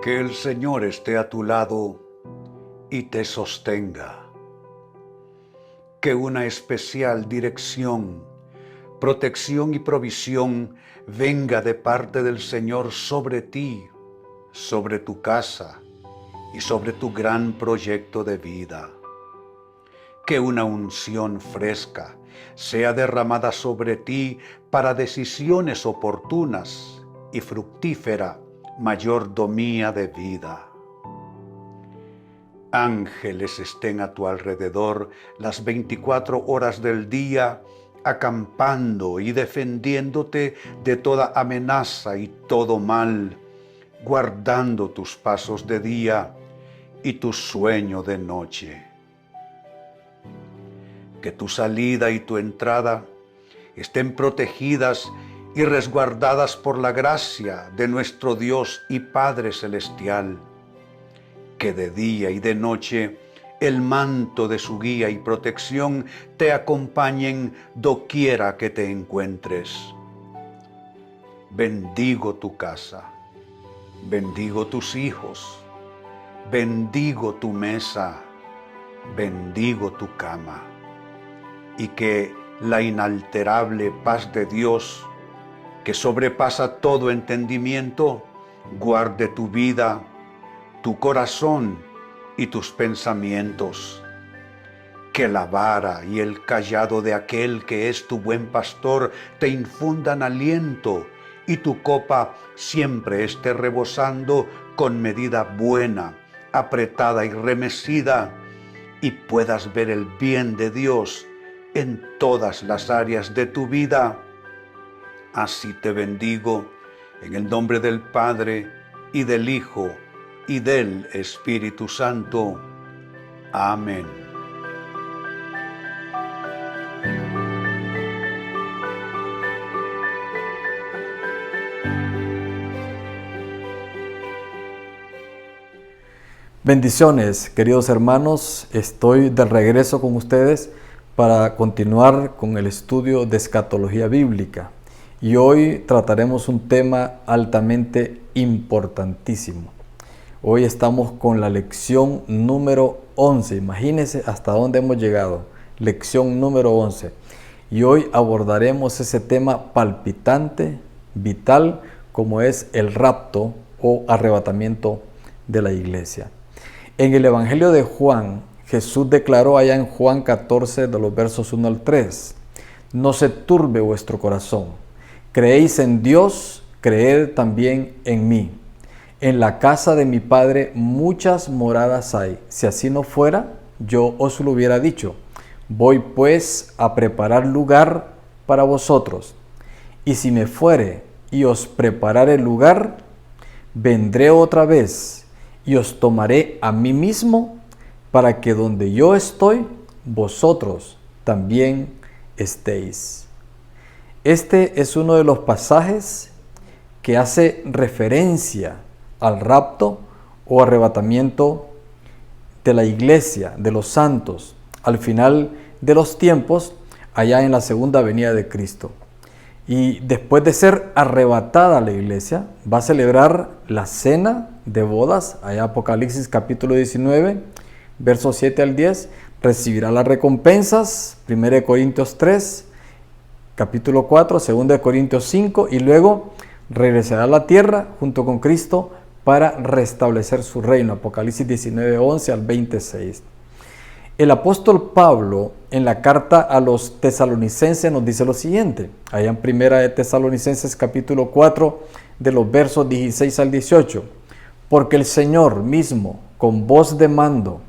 Que el Señor esté a tu lado y te sostenga. Que una especial dirección, protección y provisión venga de parte del Señor sobre ti, sobre tu casa y sobre tu gran proyecto de vida. Que una unción fresca sea derramada sobre ti para decisiones oportunas y fructífera mayordomía de vida. Ángeles estén a tu alrededor las 24 horas del día, acampando y defendiéndote de toda amenaza y todo mal, guardando tus pasos de día y tu sueño de noche. Que tu salida y tu entrada estén protegidas y resguardadas por la gracia de nuestro Dios y Padre Celestial. Que de día y de noche el manto de su guía y protección te acompañen doquiera que te encuentres. Bendigo tu casa, bendigo tus hijos, bendigo tu mesa, bendigo tu cama, y que la inalterable paz de Dios, que sobrepasa todo entendimiento, guarde tu vida, tu corazón y tus pensamientos. Que la vara y el cayado de aquel que es tu buen pastor te infundan aliento y tu copa siempre esté rebosando con medida buena, apretada y remecida, y puedas ver el bien de Dios en todas las áreas de tu vida. Así te bendigo en el nombre del Padre y del Hijo y del Espíritu Santo. Amén. Bendiciones, queridos hermanos. Estoy de regreso con ustedes para continuar con el estudio de escatología bíblica. Y hoy trataremos un tema altamente importantísimo. Hoy estamos con la lección número 11. Imagínense hasta dónde hemos llegado. Lección número 11. Y hoy abordaremos ese tema palpitante, vital, como es el rapto o arrebatamiento de la iglesia. En el Evangelio de Juan, Jesús declaró allá en Juan 14, de los versos 1 al 3, «No se turbe vuestro corazón. Creéis en Dios, creed también en mí. En la casa de mi Padre muchas moradas hay. Si así no fuera, yo os lo hubiera dicho. Voy pues a preparar lugar para vosotros. Y si me fuere y os preparare lugar, vendré otra vez y os tomaré a mí mismo, para que donde yo estoy, vosotros también estéis». Este es uno de los pasajes que hace referencia al rapto o arrebatamiento de la iglesia, de los santos, al final de los tiempos, allá en la segunda venida de Cristo. Y después de ser arrebatada la iglesia, va a celebrar la cena de bodas, allá Apocalipsis capítulo 19, versos 7 al 10, recibirá las recompensas, 1 Corintios 3, capítulo 4, 2 Corintios 5, y luego regresará a la tierra junto con Cristo para restablecer su reino, Apocalipsis 19, 11 al 26. El apóstol Pablo, en la carta a los tesalonicenses, nos dice lo siguiente, allá en 1 de Tesalonicenses capítulo 4, de los versos 16 al 18, «Porque el Señor mismo, con voz de mando,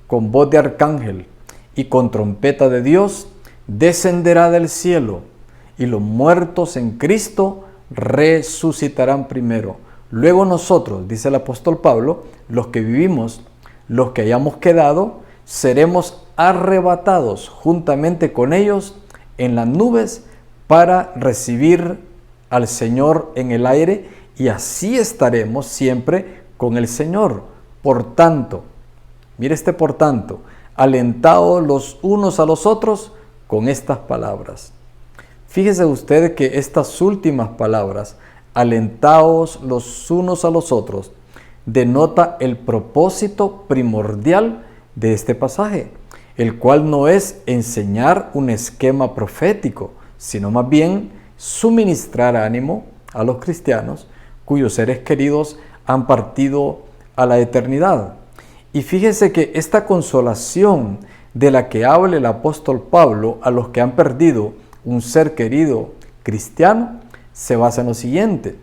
con voz de arcángel y con trompeta de Dios, descenderá del cielo, y los muertos en Cristo resucitarán primero. Luego nosotros», dice el apóstol Pablo, «los que vivimos, los que hayamos quedado, seremos arrebatados juntamente con ellos en las nubes para recibir al Señor en el aire, y así estaremos siempre con el Señor. Por tanto», mire este por tanto, «alentados los unos a los otros con estas palabras». Fíjese usted que estas últimas palabras, alentaos los unos a los otros, denota el propósito primordial de este pasaje, el cual no es enseñar un esquema profético, sino más bien suministrar ánimo a los cristianos cuyos seres queridos han partido a la eternidad. Y fíjese que esta consolación de la que habla el apóstol Pablo a los que han perdido un ser querido cristiano se basa en lo siguiente.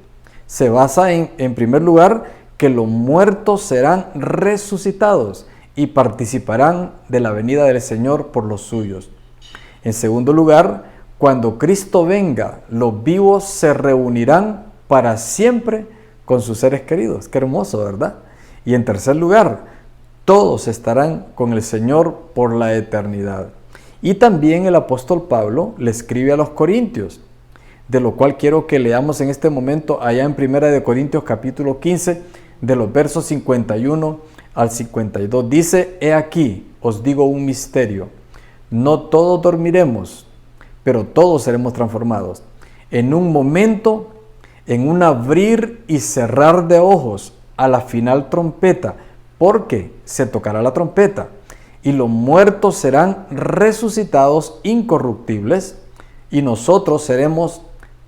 Se basa en primer lugar, que los muertos serán resucitados y participarán de la venida del Señor por los suyos. En segundo lugar, cuando Cristo venga, los vivos se reunirán para siempre con sus seres queridos. Qué hermoso, ¿verdad? Y en tercer lugar, todos estarán con el Señor por la eternidad. Y también el apóstol Pablo le escribe a los Corintios, de lo cual quiero que leamos en este momento allá en 1 Corintios capítulo 15, de los versos 51 al 52. Dice: he aquí, os digo un misterio, no todos dormiremos, pero todos seremos transformados. En un momento, en un abrir y cerrar de ojos, a la final trompeta, porque se tocará la trompeta, y los muertos serán resucitados incorruptibles, y nosotros seremos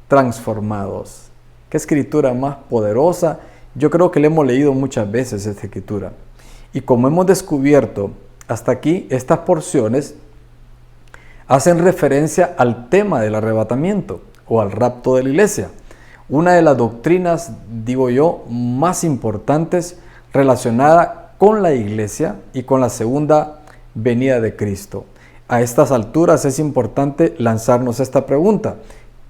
transformados. Qué escritura más poderosa. Yo creo que le hemos leído muchas veces esta escritura. Y como hemos descubierto hasta aquí, estas porciones hacen referencia al tema del arrebatamiento o al rapto de la iglesia. Una de las doctrinas, digo yo, más importantes relacionada con la iglesia y con la segunda venida de Cristo. A estas alturas es importante lanzarnos esta pregunta: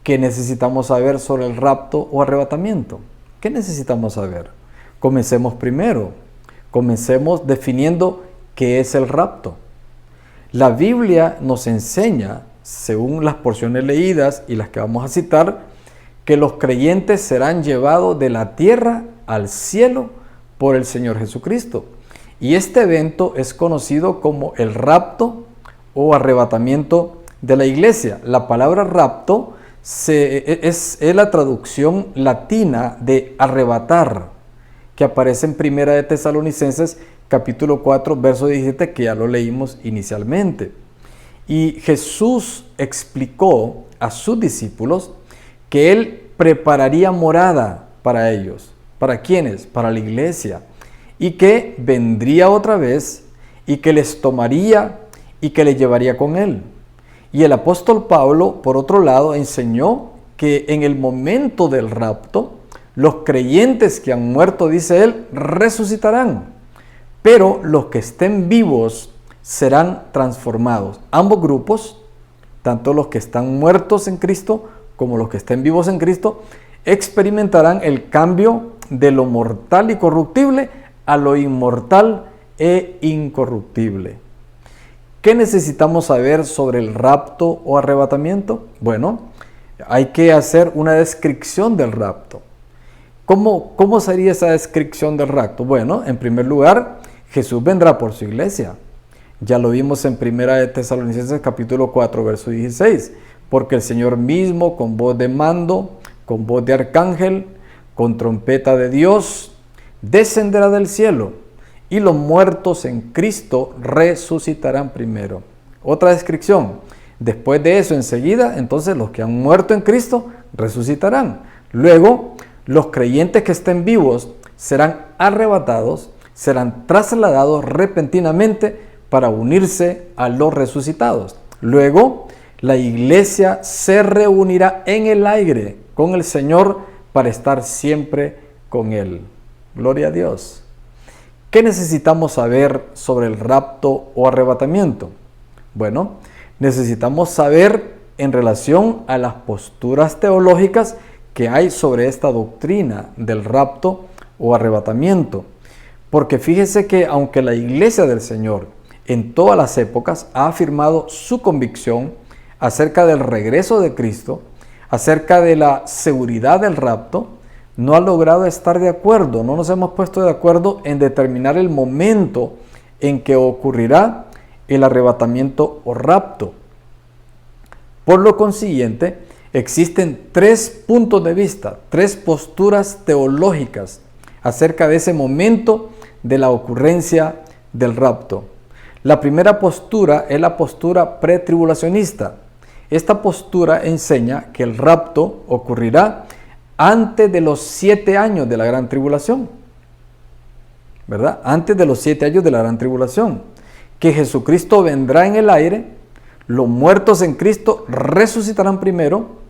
¿qué necesitamos saber sobre el rapto o arrebatamiento? ¿Qué necesitamos saber? Comencemos primero. Comencemos definiendo qué es el rapto. La Biblia nos enseña, según las porciones leídas y las que vamos a citar, que los creyentes serán llevados de la tierra al cielo por el Señor Jesucristo. Y este evento es conocido como el rapto o arrebatamiento de la iglesia. La palabra rapto es la traducción latina de arrebatar, que aparece en 1 de Tesalonicenses capítulo 4, verso 17, que ya lo leímos inicialmente. Y Jesús explicó a sus discípulos que Él prepararía morada para ellos. ¿Para quiénes? Para la iglesia. Y que vendría otra vez y que les tomaría y que les llevaría con Él. Y el apóstol Pablo, por otro lado, enseñó que en el momento del rapto, los creyentes que han muerto, dice él, resucitarán, pero los que estén vivos serán transformados. Ambos grupos, tanto los que están muertos en Cristo como los que estén vivos en Cristo, experimentarán el cambio de lo mortal y corruptible a lo inmortal e incorruptible. ¿Qué necesitamos saber sobre el rapto o arrebatamiento? Bueno, hay que hacer una descripción del rapto. ¿Cómo sería esa descripción del rapto? Bueno, en primer lugar, Jesús vendrá por su iglesia. Ya lo vimos en 1 de Tesalonicenses capítulo 4, verso 16. Porque el Señor mismo, con voz de mando, con voz de arcángel, con trompeta de Dios, descenderá del cielo, y los muertos en Cristo resucitarán primero. Otra descripción. Después de eso, enseguida, entonces los que han muerto en Cristo resucitarán. Luego, los creyentes que estén vivos serán arrebatados, serán trasladados repentinamente para unirse a los resucitados. Luego, la iglesia se reunirá en el aire con el Señor para estar siempre con Él. Gloria a Dios. ¿Qué necesitamos saber sobre el rapto o arrebatamiento? Bueno, necesitamos saber en relación a las posturas teológicas que hay sobre esta doctrina del rapto o arrebatamiento. Porque fíjese que aunque la iglesia del Señor en todas las épocas ha afirmado su convicción acerca del regreso de Cristo, acerca de la seguridad del rapto, no ha logrado estar de acuerdo, no nos hemos puesto de acuerdo en determinar el momento en que ocurrirá el arrebatamiento o rapto. Por lo consiguiente, existen tres puntos de vista, tres posturas teológicas acerca de ese momento de la ocurrencia del rapto. La primera postura es la postura pretribulacionista. Esta postura enseña que el rapto ocurrirá antes de los 7 años de la gran tribulación, ¿verdad? Antes de los 7 años de la gran tribulación, que Jesucristo vendrá en el aire, los muertos en Cristo resucitarán primero,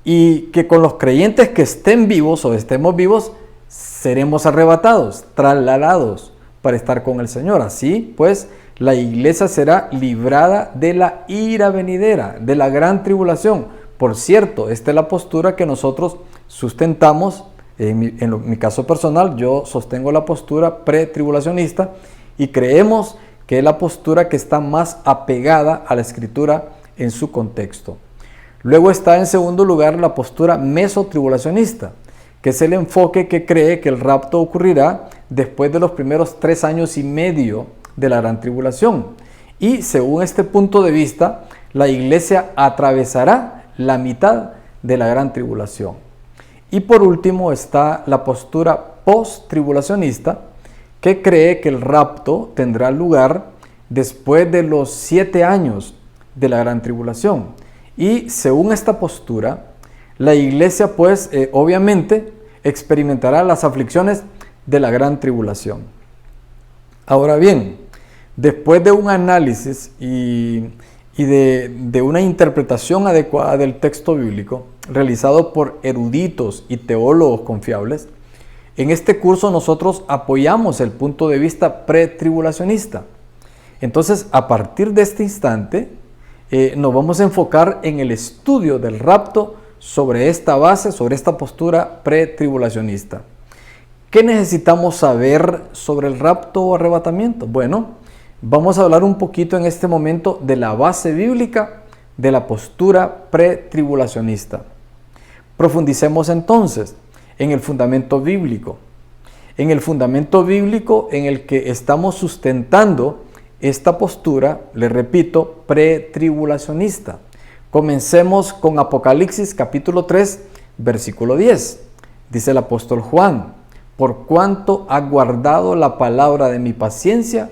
y que con los creyentes que estén vivos o estemos vivos, seremos arrebatados, trasladados para estar con el Señor. Así pues, la iglesia será librada de la ira venidera, de la gran tribulación. Por cierto, esta es la postura que nosotros sustentamos. En mi caso personal, yo sostengo la postura pretribulacionista y creemos que es la postura que está más apegada a la Escritura en su contexto. Luego está en segundo lugar la postura mesotribulacionista, que es el enfoque que cree que el rapto ocurrirá después de los primeros 3 años y medio de la gran tribulación. Y según este punto de vista, la iglesia atravesará la mitad de la gran tribulación. Y por último está la postura post-tribulacionista, que cree que el rapto tendrá lugar después de los 7 años de la gran tribulación. Y según esta postura, la iglesia pues obviamente experimentará las aflicciones de la gran tribulación. Ahora bien, después de un análisis y de una interpretación adecuada del texto bíblico, realizado por eruditos y teólogos confiables, en este curso nosotros apoyamos el punto de vista pretribulacionista. Entonces, a partir de este instante, nos vamos a enfocar en el estudio del rapto sobre esta base, sobre esta postura pretribulacionista. ¿Qué necesitamos saber sobre el rapto o arrebatamiento? Bueno, vamos a hablar un poquito en este momento de la base bíblica de la postura pretribulacionista. Profundicemos entonces en el fundamento bíblico. En el fundamento bíblico en el que estamos sustentando esta postura, le repito, pretribulacionista. Comencemos con Apocalipsis capítulo 3, versículo 10. Dice el apóstol Juan: por cuanto has guardado la palabra de mi paciencia,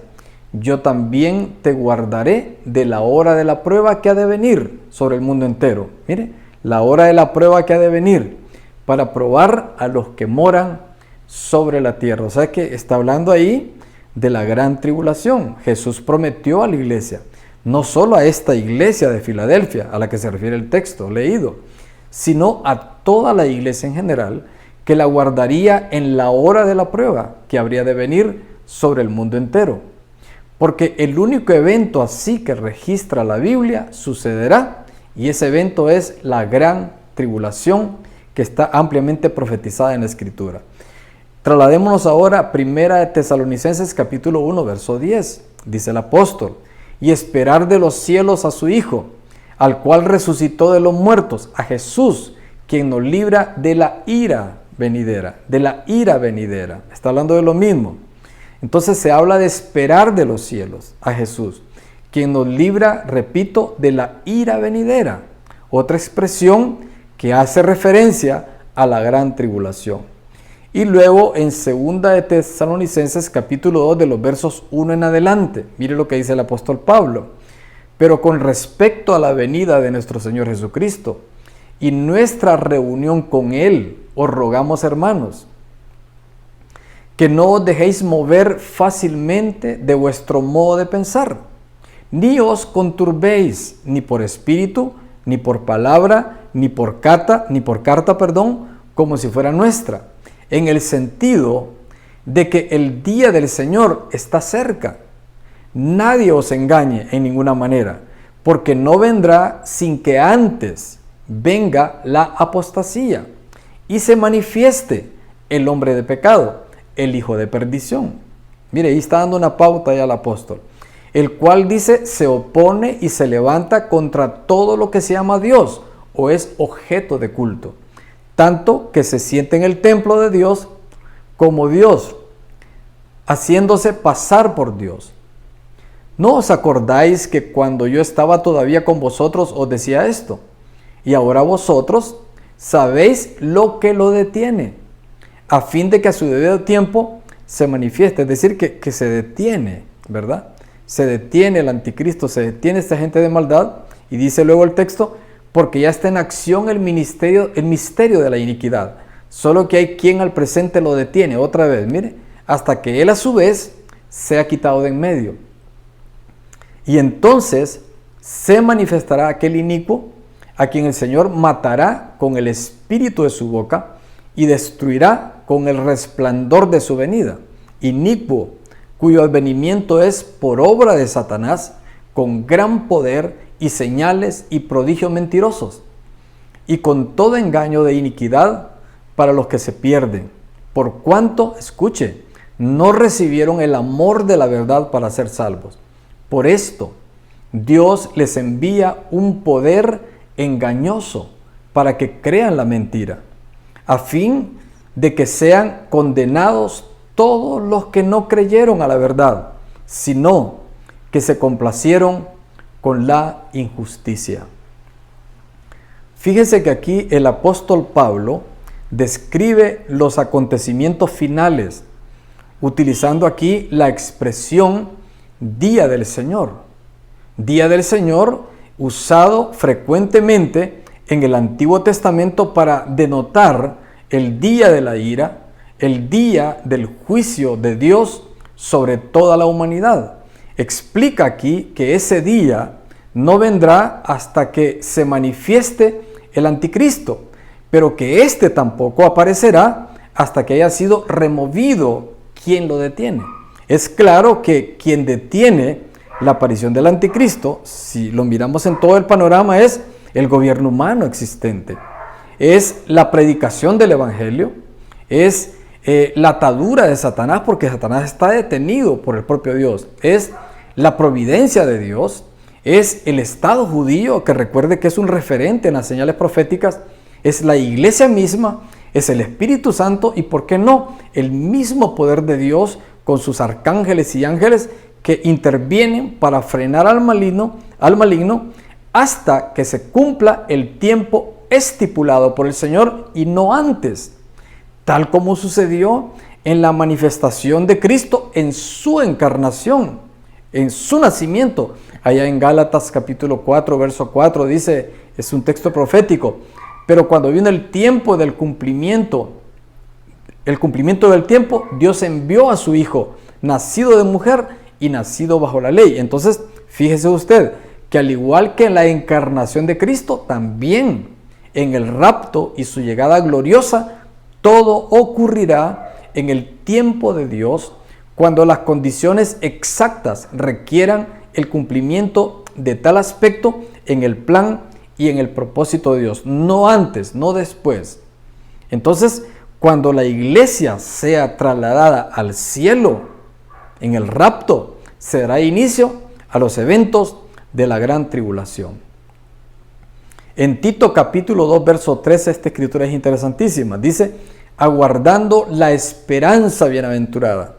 yo también te guardaré de la hora de la prueba que ha de venir sobre el mundo entero. Mire, la hora de la prueba que ha de venir para probar a los que moran sobre la tierra. O sea que está hablando ahí de la gran tribulación. Jesús prometió a la iglesia, no solo a esta iglesia de Filadelfia, a la que se refiere el texto leído, sino a toda la iglesia en general, que la guardaría en la hora de la prueba que habría de venir sobre el mundo entero. Porque el único evento así que registra la Biblia sucederá, y ese evento es la gran tribulación que está ampliamente profetizada en la Escritura. Trasladémonos ahora a 1 de Tesalonicenses capítulo 1, verso 10. Dice el apóstol: y esperar de los cielos a su Hijo, al cual resucitó de los muertos, a Jesús, quien nos libra de la ira venidera. De la ira venidera. Está hablando de lo mismo. Entonces se habla de esperar de los cielos a Jesús, quien nos libra, repito, de la ira venidera. Otra expresión que hace referencia a la gran tribulación. Y luego en 2 de Tesalonicenses capítulo 2 de los versos 1 en adelante, mire lo que dice el apóstol Pablo: pero con respecto a la venida de nuestro Señor Jesucristo y nuestra reunión con Él, os rogamos, hermanos, que no os dejéis mover fácilmente de vuestro modo de pensar, ni os conturbéis ni por espíritu, ni por palabra, ni por carta, como si fuera nuestra, en el sentido de que el día del Señor está cerca. Nadie os engañe en ninguna manera, porque no vendrá sin que antes venga la apostasía y se manifieste el hombre de pecado, el hijo de perdición. Mire, ahí está dando una pauta ya el apóstol, el cual dice: se opone y se levanta contra todo lo que se llama Dios o es objeto de culto, tanto que se siente en el templo de Dios como Dios, haciéndose pasar por Dios. ¿No os acordáis que cuando yo estaba todavía con vosotros os decía esto? Y ahora vosotros sabéis lo que lo detiene, a fin de que a su debido tiempo se manifieste, es decir, que se detiene, ¿verdad? Se detiene el anticristo, se detiene esta gente de maldad, y dice luego el texto, porque ya está en acción el misterio de la iniquidad, solo que hay quien al presente lo detiene, otra vez, mire, hasta que él a su vez sea quitado de en medio. Y entonces se manifestará aquel inicuo, a quien el Señor matará con el espíritu de su boca y destruirá con el resplandor de su venida. Inicuo, cuyo advenimiento es por obra de Satanás, con gran poder y señales y prodigios mentirosos, y con todo engaño de iniquidad para los que se pierden, por cuanto, escuche, no recibieron el amor de la verdad para ser salvos. Por esto, Dios les envía un poder engañoso para que crean la mentira, a fin de que sean condenados todos los que no creyeron a la verdad, sino que se complacieron con la injusticia. Fíjense que aquí el apóstol Pablo describe los acontecimientos finales, utilizando aquí la expresión día del Señor. Día del Señor usado frecuentemente en el Antiguo Testamento para denotar el día de la ira, el día del juicio de Dios sobre toda la humanidad. Explica aquí que ese día no vendrá hasta que se manifieste el anticristo, pero que éste tampoco aparecerá hasta que haya sido removido quien lo detiene. Es claro que quien detiene la aparición del anticristo, si lo miramos en todo el panorama, es el gobierno humano existente, es la predicación del evangelio, es la atadura de Satanás, porque Satanás está detenido por el propio Dios, es la providencia de Dios, es el Estado judío, que recuerde que es un referente en las señales proféticas, es la iglesia misma, es el Espíritu Santo y, ¿por qué no?, el mismo poder de Dios con sus arcángeles y ángeles que intervienen para frenar al maligno hasta que se cumpla el tiempo estipulado por el Señor y no antes, tal como sucedió en la manifestación de Cristo en su encarnación, en su nacimiento. Allá en Gálatas capítulo 4, verso 4 dice, es un texto profético, pero cuando vino el tiempo del cumplimiento del tiempo, Dios envió a su Hijo, nacido de mujer y nacido bajo la ley. Entonces, fíjese usted que al igual que en la encarnación de Cristo, también en el rapto y su llegada gloriosa, todo ocurrirá en el tiempo de Dios, cuando las condiciones exactas requieran el cumplimiento de tal aspecto en el plan y en el propósito de Dios, no antes, no después. Entonces, cuando la iglesia sea trasladada al cielo, en el rapto, se dará inicio a los eventos de la gran tribulación. En Tito capítulo 2, verso 13, esta escritura es interesantísima. Dice, aguardando la esperanza bienaventurada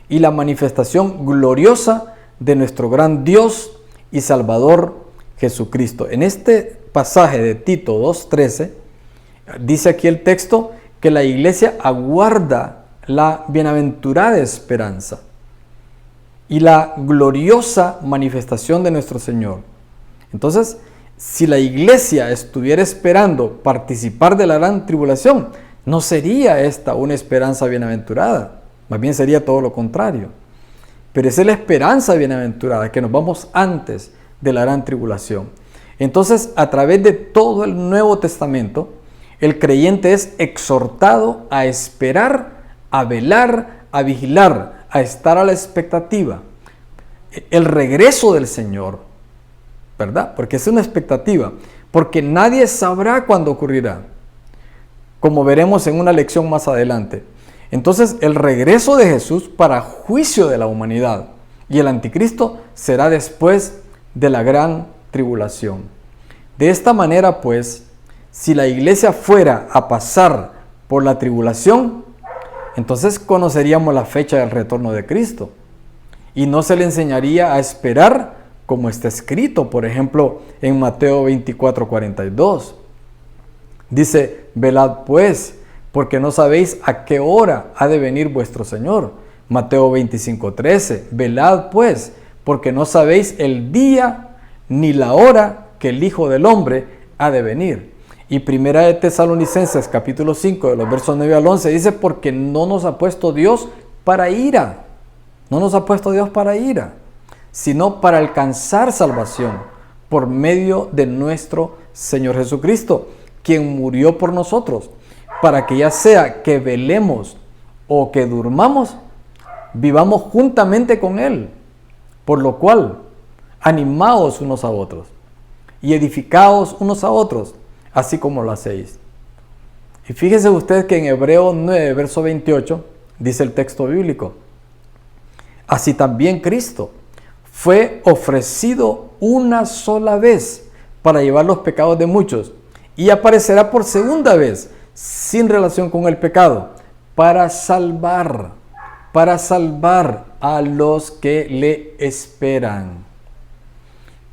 y la manifestación gloriosa de nuestro gran Dios y Salvador Jesucristo. En este pasaje de Tito 2:13, dice aquí el texto que la iglesia aguarda la bienaventurada esperanza y la gloriosa manifestación de nuestro Señor. Entonces, si la iglesia estuviera esperando participar de la gran tribulación, no sería esta una esperanza bienaventurada, más bien sería todo lo contrario. Pero esa es la esperanza bienaventurada, que nos vamos antes de la gran tribulación. Entonces, a través de todo el Nuevo Testamento, el creyente es exhortado a esperar, a velar, a vigilar, a estar a la expectativa. El regreso del Señor, ¿verdad? Porque es una expectativa, porque nadie sabrá cuándo ocurrirá, como veremos en una lección más adelante. Entonces, el regreso de Jesús para juicio de la humanidad y el anticristo será después de la gran tribulación. De esta manera, pues, si la iglesia fuera a pasar por la tribulación, entonces conoceríamos la fecha del retorno de Cristo y no se le enseñaría a esperar como está escrito, por ejemplo, en Mateo 24:42. Dice, velad pues, porque no sabéis a qué hora ha de venir vuestro Señor. Mateo 25:13. Velad pues, porque no sabéis el día ni la hora que el Hijo del Hombre ha de venir. Y Primera de Tesalonicenses capítulo 5, de los versos 9 al 11, dice, porque no nos ha puesto Dios para ira. No nos ha puesto Dios para ira, sino para alcanzar salvación por medio de nuestro Señor Jesucristo, quien murió por nosotros, para que ya sea que velemos o que durmamos, vivamos juntamente con Él. Por lo cual, animaos unos a otros y edificaos unos a otros, así como lo hacéis. Y fíjese usted que en Hebreos 9, verso 28, dice el texto bíblico, así también Cristo fue ofrecido una sola vez para llevar los pecados de muchos y aparecerá por segunda vez sin relación con el pecado para salvar a los que le esperan.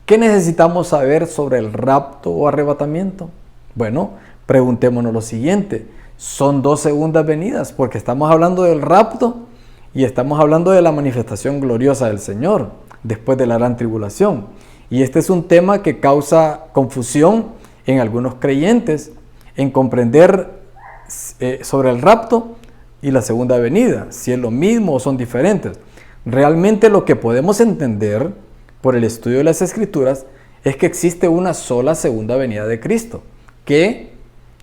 ¿Qué necesitamos saber sobre el rapto o arrebatamiento? Bueno, preguntémonos lo siguiente. Son dos segundas venidas, porque estamos hablando del rapto y estamos hablando de la manifestación gloriosa del Señor después de la gran tribulación. Y este es un tema que causa confusión en algunos creyentes en comprender sobre el rapto y la segunda venida, si es lo mismo o son diferentes. Realmente lo que podemos entender por el estudio de las Escrituras es que existe una sola segunda venida de Cristo, que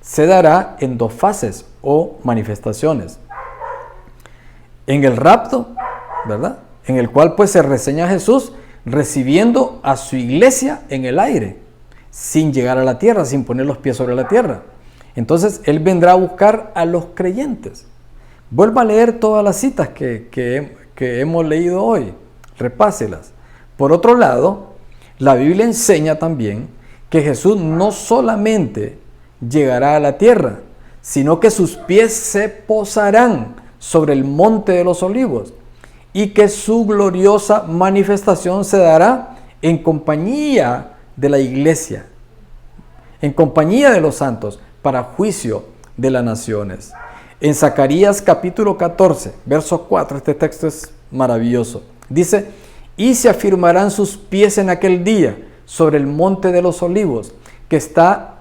se dará en dos fases o manifestaciones. En el rapto, ¿verdad? En el cual pues se reseña a Jesús recibiendo a su iglesia en el aire, sin llegar a la tierra, sin poner los pies sobre la tierra. Entonces Él vendrá a buscar a los creyentes. Vuelva a leer todas las citas que hemos leído hoy, repáselas. Por otro lado, la Biblia enseña también que Jesús no solamente llegará a la tierra, sino que sus pies se posarán sobre el monte de los olivos y que su gloriosa manifestación se dará en compañía de la iglesia, en compañía de los santos, para juicio de las naciones. En Zacarías capítulo 14, verso 4, este texto es maravilloso. Dice, y se afirmarán sus pies en aquel día sobre el monte de los olivos, que está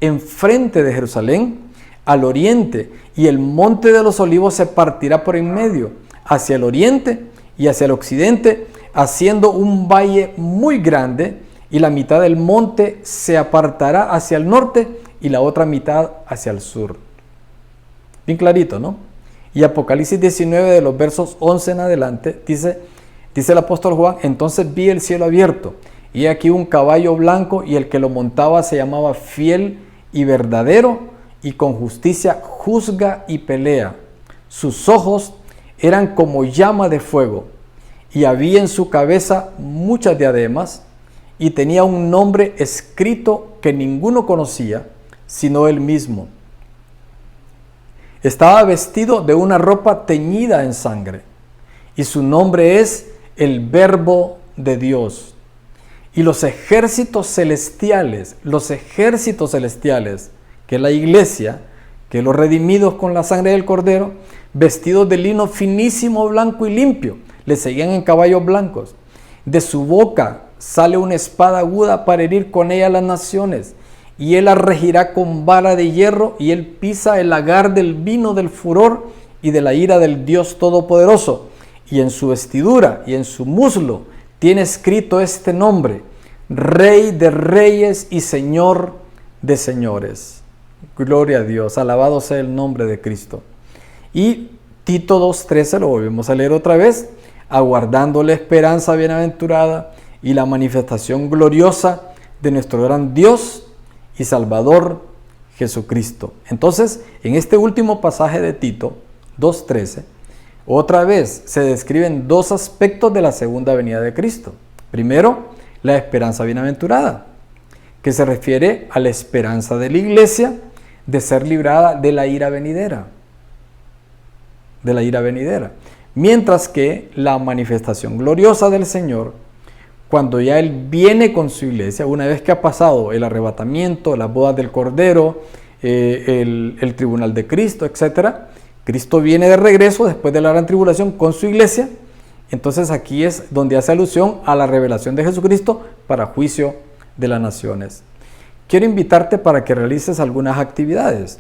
enfrente de Jerusalén, al oriente, y el monte de los olivos se partirá por en medio, hacia el oriente y hacia el occidente, haciendo un valle muy grande, y la mitad del monte se apartará hacia el norte y la otra mitad hacia el sur. Bien clarito, ¿no? Y Apocalipsis 19, de los versos 11 en adelante, dice el apóstol Juan, entonces vi el cielo abierto, y aquí un caballo blanco, y el que lo montaba se llamaba Fiel y Verdadero, y con justicia juzga y pelea. Sus ojos eran como llama de fuego, y había en su cabeza muchas diademas, y tenía un nombre escrito que ninguno conocía, sino él mismo. Estaba vestido de una ropa teñida en sangre, y su nombre es el Verbo de Dios. Y los ejércitos celestiales, que es la iglesia, que los redimidos con la sangre del Cordero, vestidos de lino finísimo, blanco y limpio, le seguían en caballos blancos. De su boca sale una espada aguda para herir con ella a las naciones, y él la regirá con vara de hierro, y él pisa el lagar del vino del furor y de la ira del Dios Todopoderoso. Y en su vestidura y en su muslo tiene escrito este nombre: Rey de Reyes y Señor de Señores. Gloria a Dios, alabado sea el nombre de Cristo. Y Tito 2:13, lo volvemos a leer otra vez, aguardando la esperanza bienaventurada y la manifestación gloriosa de nuestro gran Dios y Salvador Jesucristo. Entonces, en este último pasaje de Tito 2:13, otra vez se describen dos aspectos de la segunda venida de Cristo. Primero, la esperanza bienaventurada, que se refiere a la esperanza de la iglesia de ser librada de la ira venidera. Mientras que la manifestación gloriosa del Señor, cuando ya Él viene con su iglesia, una vez que ha pasado el arrebatamiento, las bodas del Cordero, el tribunal de Cristo, etc. Cristo viene de regreso después de la gran tribulación con su iglesia. Entonces aquí es donde hace alusión a la revelación de Jesucristo para juicio de las naciones. Quiero invitarte para que realices algunas actividades.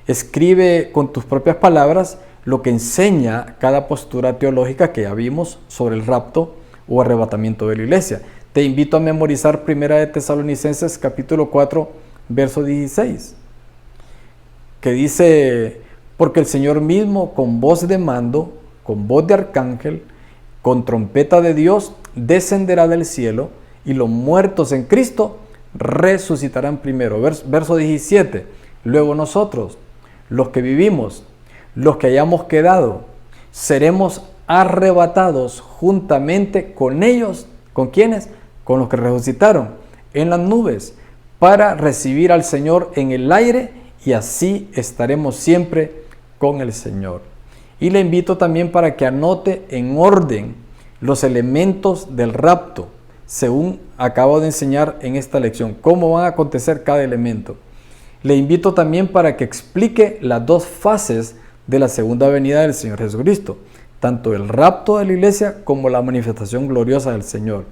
Escribe con tus propias palabras lo que enseña cada postura teológica que ya vimos sobre el rapto o arrebatamiento de la iglesia. Te invito a memorizar 1 de Tesalonicenses capítulo 4, verso 16, que dice: porque el Señor mismo con voz de mando, con voz de arcángel, con trompeta de Dios, descenderá del cielo, y los muertos en Cristo resucitarán primero. Verso 17, luego nosotros, los que vivimos, los que hayamos quedado, seremos arrebatados juntamente con ellos. ¿Con quiénes? Con los que resucitaron en las nubes, para recibir al Señor en el aire, y así estaremos siempre con el Señor. Y le invito también para que anote en orden los elementos del rapto, según acabo de enseñar en esta lección, cómo van a acontecer cada elemento. Le invito también para que explique las dos fases de la segunda venida del Señor Jesucristo, tanto el rapto de la iglesia como la manifestación gloriosa del Señor.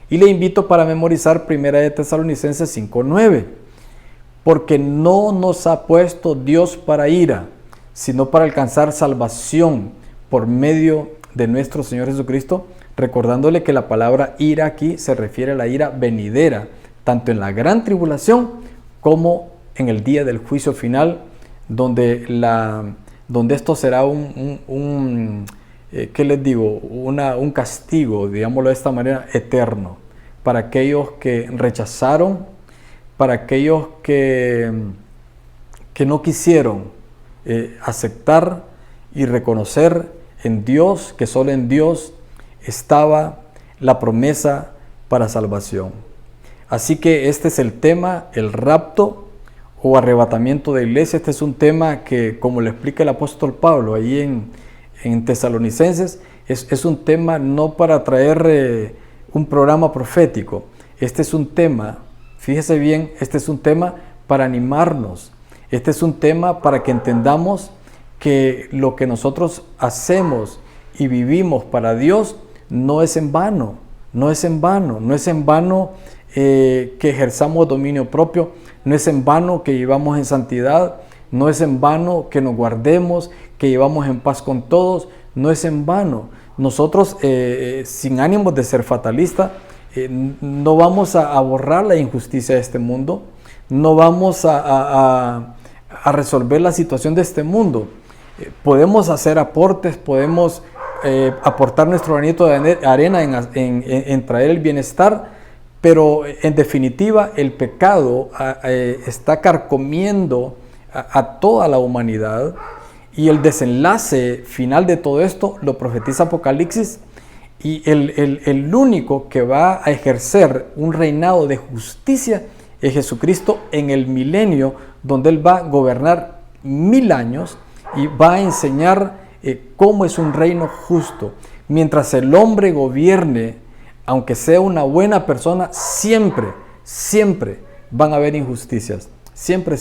Y le invito para memorizar 1 de Tesalonicenses 5:9, porque no nos ha puesto Dios para ira, sino para alcanzar salvación por medio de nuestro Señor Jesucristo, recordándole que la palabra ira aquí se refiere a la ira venidera, tanto en la gran tribulación como en el día del juicio final, donde esto será ¿qué les digo? Un castigo, digámoslo de esta manera, eterno, para aquellos que rechazaron, para aquellos que no quisieron aceptar y reconocer en Dios, que solo en Dios estaba la promesa para salvación. Así que este es el tema, el rapto o arrebatamiento de la iglesia. Este es un tema que, como le explica el apóstol Pablo ahí en Tesalonicenses, es un tema no para traer un programa profético. Este es un tema, fíjese bien, este es un tema para animarnos. Este es un tema para que entendamos que lo que nosotros hacemos y vivimos para Dios no es en vano, no es en vano, no es en vano que ejerzamos dominio propio, no es en vano que vivamos en santidad, no es en vano que nos guardemos, que llevamos en paz con todos, no es en vano. Nosotros, sin ánimos de ser fatalistas, no vamos a borrar la injusticia de este mundo, no vamos a resolver la situación de este mundo. Podemos hacer aportes, podemos aportar nuestro granito de arena en traer el bienestar, pero en definitiva el pecado está carcomiendo a toda la humanidad, y el desenlace final de todo esto lo profetiza Apocalipsis, y el único que va a ejercer un reinado de justicia es Jesucristo en el milenio, donde Él va a gobernar 1000 años y va a enseñar cómo es un reino justo. Mientras el hombre gobierne, aunque sea una buena persona, siempre van a haber injusticias, siempre.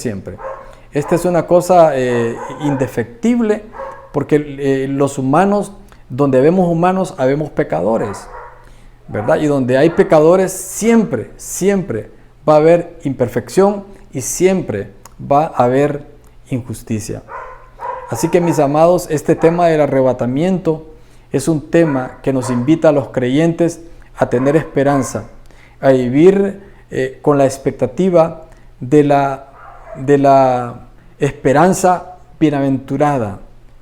Esta es una cosa indefectible, porque los humanos, donde vemos humanos, habemos pecadores, ¿verdad? Y donde hay pecadores, siempre va a haber imperfección y siempre va a haber injusticia. Así que, mis amados, este tema del arrebatamiento es un tema que nos invita a los creyentes a tener esperanza, a vivir con la expectativa de la esperanza bienaventurada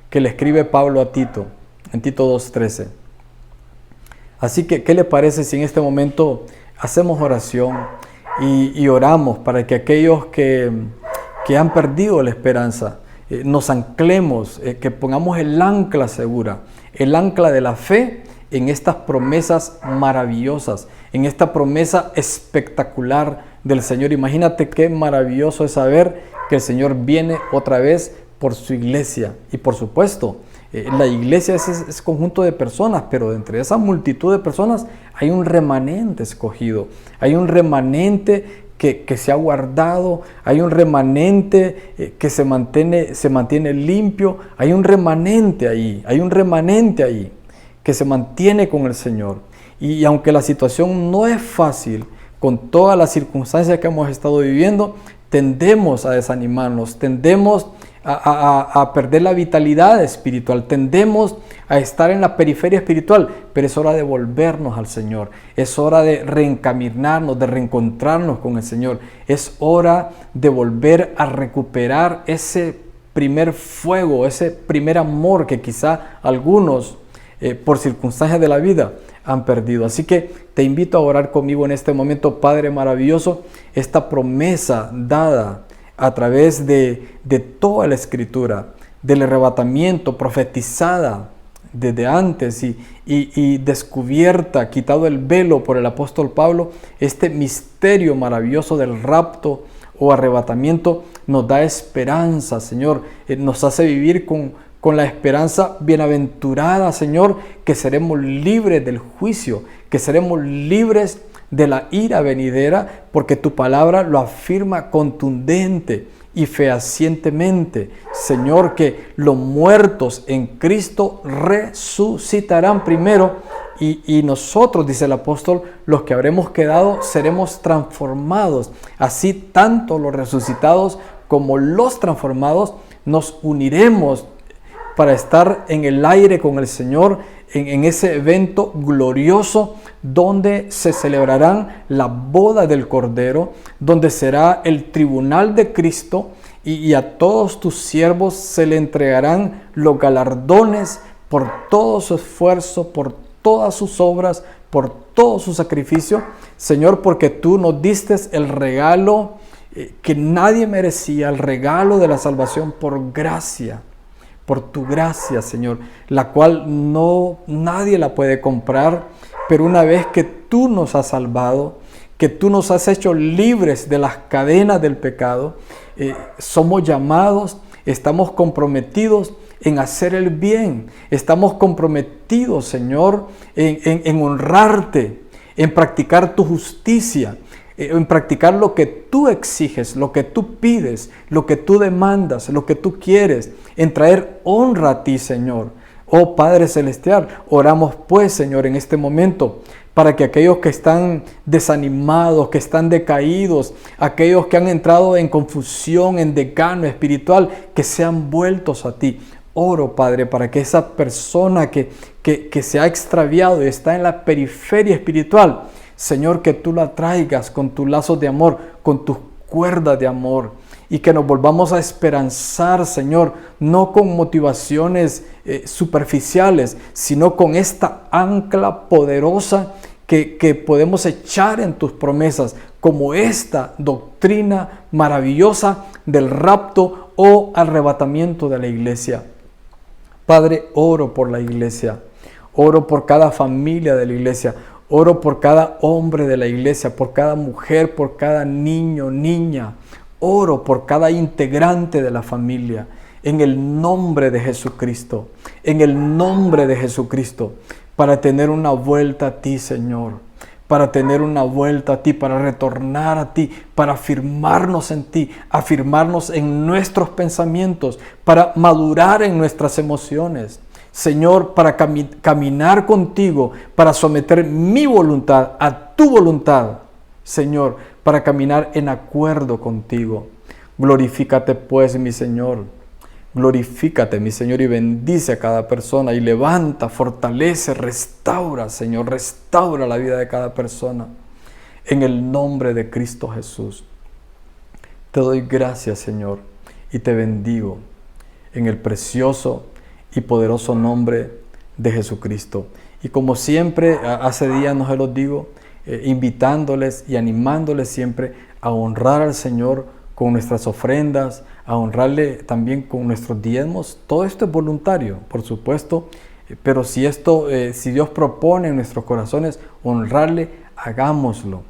que le escribe Pablo a Tito, en Tito 2:13. Así que, ¿qué le parece si en este momento hacemos oración y oramos para que aquellos que han perdido la esperanza, nos anclemos, que pongamos el ancla segura, el ancla de la fe en estas promesas maravillosas, en esta promesa espectacular del Señor? Imagínate qué maravilloso es saber que el Señor viene otra vez por su iglesia. Y por supuesto, la iglesia es conjunto de personas, pero entre esa multitud de personas hay un remanente escogido, hay un remanente que se ha guardado, hay un remanente que se mantiene limpio, hay un remanente ahí que se mantiene con el Señor. Y aunque la situación no es fácil, con todas las circunstancias que hemos estado viviendo, tendemos a desanimarnos, tendemos a perder la vitalidad espiritual, tendemos a estar en la periferia espiritual, pero es hora de volvernos al Señor, es hora de reencaminarnos, de reencontrarnos con el Señor, es hora de volver a recuperar ese primer fuego, ese primer amor que quizá algunos por circunstancias de la vida han perdido. Así que te invito a orar conmigo en este momento. Padre maravilloso, esta promesa dada a través de toda la Escritura, del arrebatamiento profetizada desde antes y descubierta, quitado el velo por el apóstol Pablo, este misterio maravilloso del rapto o arrebatamiento nos da esperanza, Señor, nos hace vivir con la esperanza bienaventurada, Señor, que seremos libres del juicio, que seremos libres de la ira venidera, porque tu palabra lo afirma contundente y fehacientemente, Señor, que los muertos en Cristo resucitarán primero y nosotros, dice el apóstol, los que habremos quedado seremos transformados. Así tanto los resucitados como los transformados nos uniremos para estar en el aire con el Señor, en ese evento glorioso donde se celebrarán la boda del Cordero, donde será el tribunal de Cristo y a todos tus siervos se le entregarán los galardones por todo su esfuerzo, por todas sus obras, por todo su sacrificio, Señor, porque tú nos diste el regalo que nadie merecía, el regalo de la salvación por gracia. Por tu gracia, Señor, la cual nadie la puede comprar, pero una vez que tú nos has salvado, que tú nos has hecho libres de las cadenas del pecado, somos llamados, estamos comprometidos en hacer el bien, estamos comprometidos, Señor, en honrarte, en practicar tu justicia, en practicar lo que tú exiges, lo que tú pides, lo que tú demandas, lo que tú quieres, en traer honra a ti, Señor. Oh Padre Celestial, oramos pues, Señor, en este momento, para que aquellos que están desanimados, que están decaídos, aquellos que han entrado en confusión, en decano espiritual, que sean vueltos a ti. Oro, Padre, para que esa persona que se ha extraviado y está en la periferia espiritual, Señor, que tú la traigas con tus lazos de amor, con tus cuerdas de amor, y que nos volvamos a esperanzar, Señor, no con motivaciones superficiales, sino con esta ancla poderosa que podemos echar en tus promesas, como esta doctrina maravillosa del rapto o arrebatamiento de la iglesia. Padre, oro por la iglesia, oro por cada familia de la iglesia, oro por cada hombre de la iglesia, por cada mujer, por cada niño, niña. Oro por cada integrante de la familia, en el nombre de Jesucristo, en el nombre de Jesucristo, para tener una vuelta a ti, Señor, para tener una vuelta a ti, para retornar a ti, para afirmarnos en ti, afirmarnos en nuestros pensamientos, para madurar en nuestras emociones. Señor, para caminar contigo, para someter mi voluntad a tu voluntad, Señor, para caminar en acuerdo contigo. Glorifícate pues, mi Señor. Glorifícate, mi Señor, y bendice a cada persona y levanta, fortalece, restaura, Señor, restaura la vida de cada persona. En el nombre de Cristo Jesús. Te doy gracias, Señor, y te bendigo en el precioso y poderoso nombre de Jesucristo. Y como siempre, hace días no se los digo, invitándoles y animándoles siempre a honrar al Señor con nuestras ofrendas, a honrarle también con nuestros diezmos. Todo esto es voluntario, por supuesto, pero si Dios propone en nuestros corazones honrarle, hagámoslo,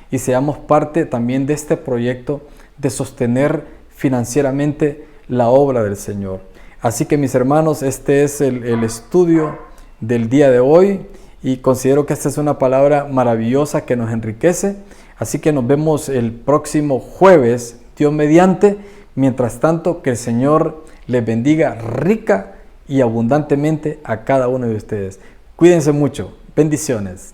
y seamos parte también de este proyecto de sostener financieramente la obra del Señor. Así que, mis hermanos, este es el estudio del día de hoy, y considero que esta es una palabra maravillosa que nos enriquece. Así que nos vemos el próximo jueves, Dios mediante. Mientras tanto, que el Señor les bendiga rica y abundantemente a cada uno de ustedes. Cuídense mucho. Bendiciones.